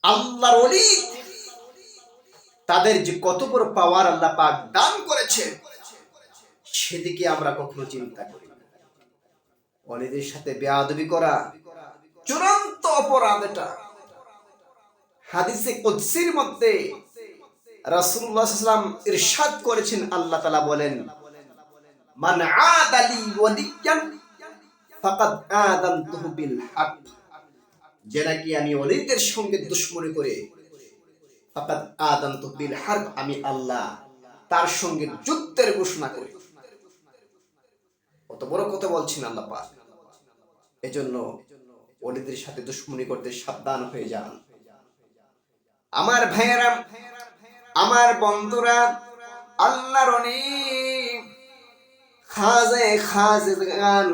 আল্লাহর ওলি তাদের যে কত বড় পাওয়ার আল্লাহ পাক দান করেছে, সেদিকে আমরা কখনো চিন্তা করি না। ওলিদের সাথে বেয়াদবি করা চূড়ান্ত অপরাধ। এটা হাদিসে কুদসির মধ্যে রাসূলুল্লাহ সাল্লাল্লাহু আলাইহি ওয়াসাল্লাম ইরশাদ করেছেন, আল্লাহ তাআলা বলেন, মান আদালি ওয়ালিয়ান ফাকাদ আযানতুহু বিল হক। যে নাকি আমি ওলিদের সঙ্গে দুশমনি করে, ফাকাদ আযানতুহু বিল হক, আমি আল্লাহ তার সঙ্গে যুদ্ধের ঘোষণা করি। কত বড় কথা বলছেন আল্লাহ পাক। এজন্য ওলিদের সাথে দুশমনি করতে সাবধান হয়ে যান। আমার ভাইয়েরা, আমার বন্ধুরা, আল্লাহর ওলি খাজেগান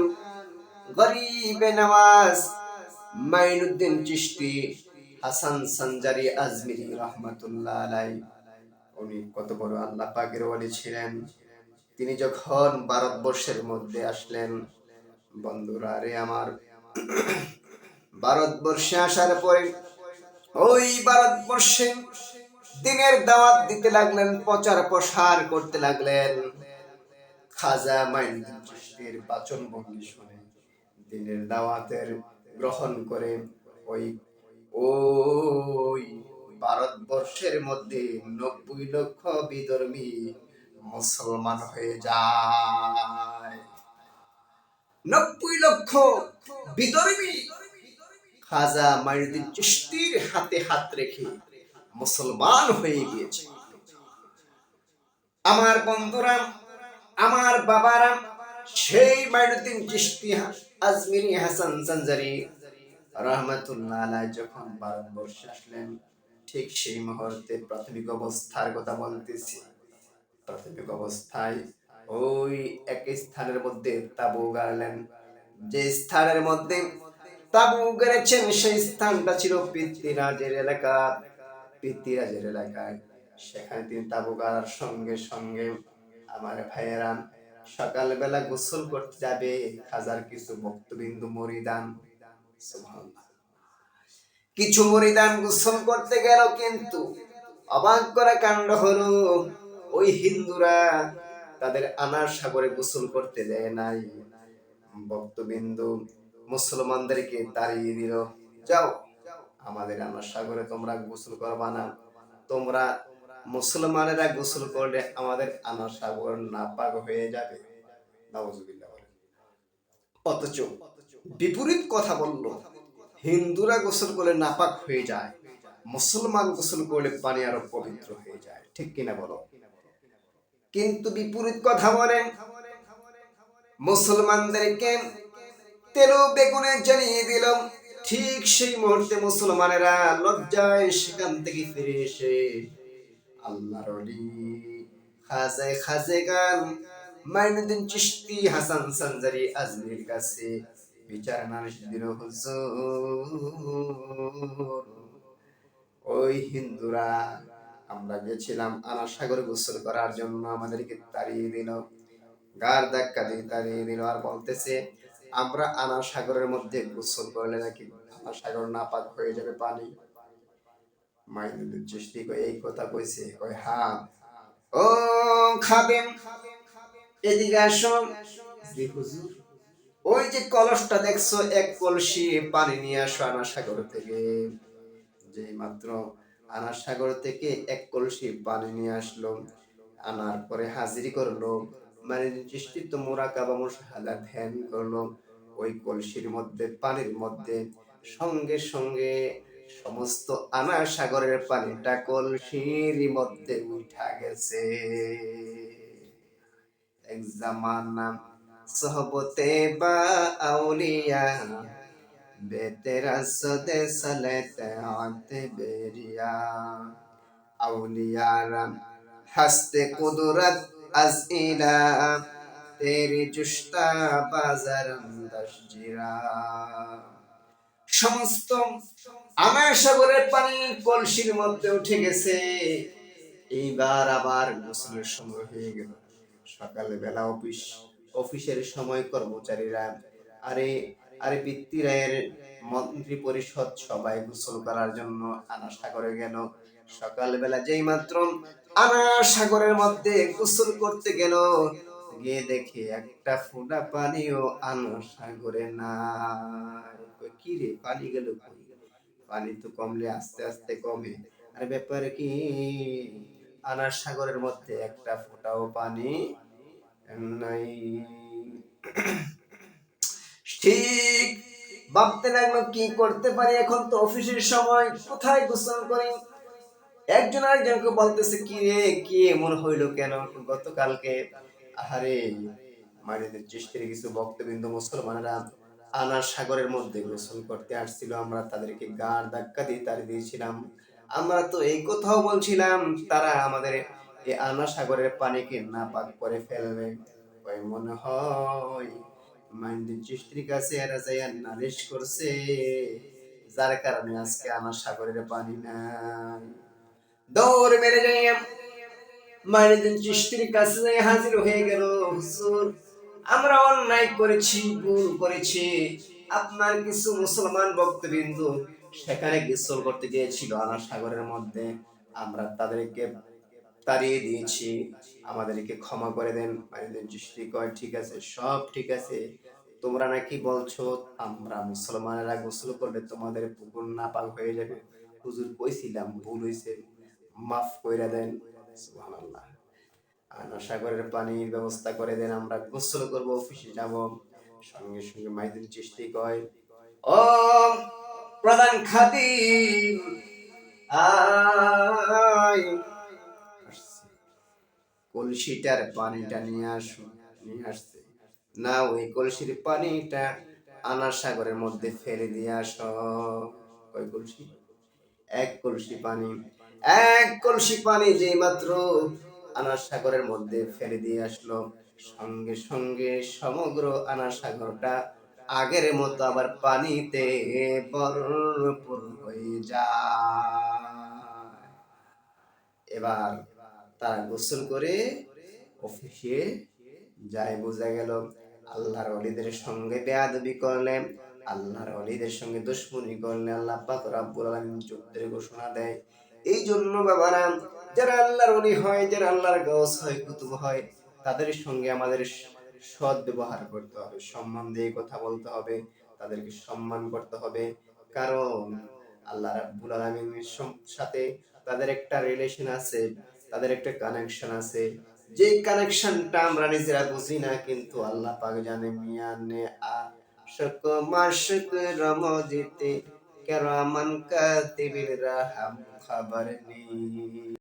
গরিবে নওয়াজ মাইনুদ্দিন চিশতি হাসান সঞ্জারি আজমিরি রহমাতুল্লাহ আলাই, উনি কত বড় আল্লাহ পাকের ওলি ছিলেন। তিনি যখন ভারতবর্ষের মধ্যে আসলেন, বন্ধুরা রে আমার, ভারতবর্ষে আসার পরে ওই ভারতবর্ষে দিনের দাওয়াত দিতে লাগলেন, প্রচার প্রসার করতে লাগলেন। খাজা মাইনুদ্দিন চিশতির বাচন ভঙ্গি শুনে দিনের দাওয়াতের গ্রহণ করে ওই ওই ভারতবর্ষের মধ্যে 90 লক্ষ বিধর্মী মুসলমান হয়ে যায়। 90 লক্ষ বিধর্মী খাজা মাইনুদ্দিন চিশতির হাতে হাত রেখে মুসলমান হয়ে গিয়েছে। আমার বন্ধুরা, আমার বাবারা, সেই মাইনুদ্দিন চিশতি আজমিরি হাসান সঞ্জারি রহমাতুল্লাহ আলাইহি যখন ভারতবর্ষে আসলেন, ঠিক সেই মুহূর্তে প্রাথমিক অবস্থার কথা বলতেছি। প্রাথমিক অবস্থায় ওই এক স্থানের মধ্যে তাবু গাড়লেন। যে স্থানের মধ্যে তাবু গেড়েছেন, সেই স্থানটা ছিল পৃথ্বীরাজের এলাকা। পৃথ্বীরাজের এলাকায় সেখানে তিনি তাবু গাড়ার সঙ্গে সঙ্গে আমার ভাইয়েরা, সকালবেলা গোসল করতে যাবে খাজার কিছু ভক্তবিন্দু মুরিদান, সুবহানাল্লাহ, কিছু মুরিদান গোসল করতে গেল, কিন্তু অবাক করা কাণ্ড হলো, ওই হিন্দুরা তাদের আনার সাগরে গোসল করতে দেয় নাই। ভক্তবিন্দু মুসলমানদেরকে তাড়িয়ে দিল, যাও আমাদের আনার সাগরে তোমরা গোসল করবা না, তোমরা মুসলমানেরা গোসল করলে আমাদের আনার সাগর নাপাক হয়ে যাবে। নাউজুবিল্লাহ। অথচ বিপরীত কথা বলল, হিন্দুরা গোসল করলে নাপাক হয়ে যায়, মুসলমান গোসল করলে পানি আরো পবিত্র হয়ে যায়। ঠিক কিনা বলো? কিন্তু বিপরীত কথা বলেন, মুসলমানদেরকে তেলো বেগুনে জানিয়ে দিল। ঠিক সেই মুহূর্তে মুসলমানেরা লজ্জায় সেখান থেকে ফিরে এসে আল্লাহর ওলি খাজেগান মাইনুদ্দিন চিশতি হাসান সঞ্জারি আজমির কাছে বিচার নালিশ দিল, হুজুর, ওই হিন্দুরা আমরা গেছিলাম আনার সাগরে গোসল করার জন্য, আমাদেরকে তাড়িয়ে দিল, গার ধাক্কা দিয়ে তাড়িয়ে দিল, আর বলতেছে আমরা আনার সাগরের মধ্যে গোসল করলে নাকি আনার সাগর নাপাক হয়ে যাবে পানি। মাইনুদ্দিন চিশতি এই কথা কইছে, কই হ্যাঁ। ও খাদেম, এদিকে আসো। জি হুজুর। ওই যে কলসটা দেখছো, এক কলসি পানি নিয়ে আসো আনার সাগর থেকে। যে মাত্র আনার সাগর থেকে এক কলসি পানি নিয়ে আসলো, আনার পরে হাজিরি করলো, মানে চিশতি তো মুরাকাবা মুশাহাদা ধ্যান করলো। ওই কলসির মধ্যে, পানির মধ্যে সঙ্গে সঙ্গে সমস্ত আনার সাগরের পানিটা কলসির মধ্যে উঠা গেছে। এক জামানা সোহবতে বা আউলিয়া বেতেরাসদে সালেতে আতে বেরিয়া, আউলিয়ারা হস্তে কুদরত আজ ইলা তেরি জুস্তা বাজারম দশজিরা। সমস্ত আনার সাগরের পানি কলসির মধ্যে উঠে গেছে। এইবার আবার গোসলের সময় হয়ে গেল। সকালবেলা অফিসের সময় কর্মচারীরা, আরে আর বৃত্তিরায়ের মন্ত্রী পরিষদ সবাই গোসল করার জন্য আনা সাগরে গেল। সকালবেলা যেই মাত্র আনা সাগরের মধ্যে গোসল করতে গেল, গিয়ে দেখে একটা ফোঁটা পানিও আনা সাগরে নাই। কই, কি রে, পানি গেল কই? পানি তো কমলে আস্তে আস্তে কমে, আর ব্যাপারে কি, আনা সাগরের মধ্যে একটা ফোঁটাও পানি নাই। ঠিক ভাবতে লাগলো, কি করতে পারি এখন, তো অফিসের সময়, কোথায় গোসল করি। একজন আরেকজনকে বলতেছে, কি রে, কি এমন হইলো কেন গতকালকে? আহারে, মাইনুদ্দিন চিশতির কিছু ভক্তবৃন্দ মুসলমানেরা আনা সাগরের মধ্যে গোসল করতে আসছিল, আমরা তাদেরকে গাড় ধাক্কা দিয়ে তাড়িয়ে দিয়েছিলাম। আমরা তো এই কথাও বলছিলাম তারা আমাদের এই আনা সাগরের পানিকে নাপাক করে ফেলবে। ওই মনে হয় মাইনুদ্দিন চিশতির কাছে এরা যাইয়া নালিশ করছে, যার কারণে আজকে আনা সাগরের পানি নাই। দৌড় মেরে যাইয়া মাইনুদ্দিন চিশতির কাছে যাই হাজির হয়ে গেল। হুজুর, আমরা অন্যায় করেছি, ভুল করেছি। আপনার কিছু মুসলমান ভক্তবৃন্দ সেখানে গোসল করতে গিয়েছিল আনা সাগরের মধ্যে, আমরা তাদেরকে তাড়িয়ে দিয়েছি, আমাদেরকে ক্ষমা করে দেন। মাইনুদ্দিন চিশতি কয়, ঠিক আছে, সব ঠিক আছে। তোমরা নাকি বলছো আমরা মুসলমানেরা গোসল করলে তোমাদের পুকুর নাপাক হয়ে যাবে। হুজুর, কইছিলাম, ভুল হইছে, মাফ কইরা দেন। সুবহানাল্লাহ। আনা সাগরের পানির ব্যবস্থা করে দেন, আমরা গোসল করব, অফিসে যাব। সঙ্গে সঙ্গে মাইনুদ্দিন চিশতি কয়, ও প্রধান খাদিম, আয়, কলসিটার পানিটা নিয়ে আসো। নিয়ে আসছে না, ওই কলসির পানিটা আনা সাগরের মধ্যে ফেলে দিয়ে আসো। কয় কলসি? এক কলসি পানি। এক কলসি পানি যেই মাত্র আনা সাগরের মধ্যে ফেলে দিয়ে আসলো, সঙ্গে সঙ্গে সমগ্র আনা সাগরটা আগের মতো আবার পানিতে ভরপুর হয়ে যায়। এবার তারা গোসল করে অফিসে যায়। বোঝা গেল আল্লাহর ওলিদের সঙ্গে বেয়াদবি করলে, আল্লাহর ওলিদের সঙ্গে দুশমনি করলে আল্লাহ পাক রব্বুল আলামিন যুদ্ধের ঘোষণা দেয়। এই জন্য বাবারা, যারা আল্লাহর ওলি হয়, যারা আল্লাহর গাউস হয়, কুতুব হয়, তাদের সঙ্গে আমাদের সৎ ব্যবহার করতে হবে, সম্মান দিয়ে কথা বলতে হবে, তাদেরকে সম্মান করতে হবে। কারণ আল্লাহ রাব্বুল আলামিনের সাথে তাদের একটা রিলেশন আছে, তাদের একটা কানেকশন আছে, যে কানেকশনটা আমরা নিজেরা বুঝি না, কিন্তু আল্লাহ পাক জানে। মিয়ানে আশক মাশক রমজিতে কেরামান কাতিবির রাহাম খবর নেই।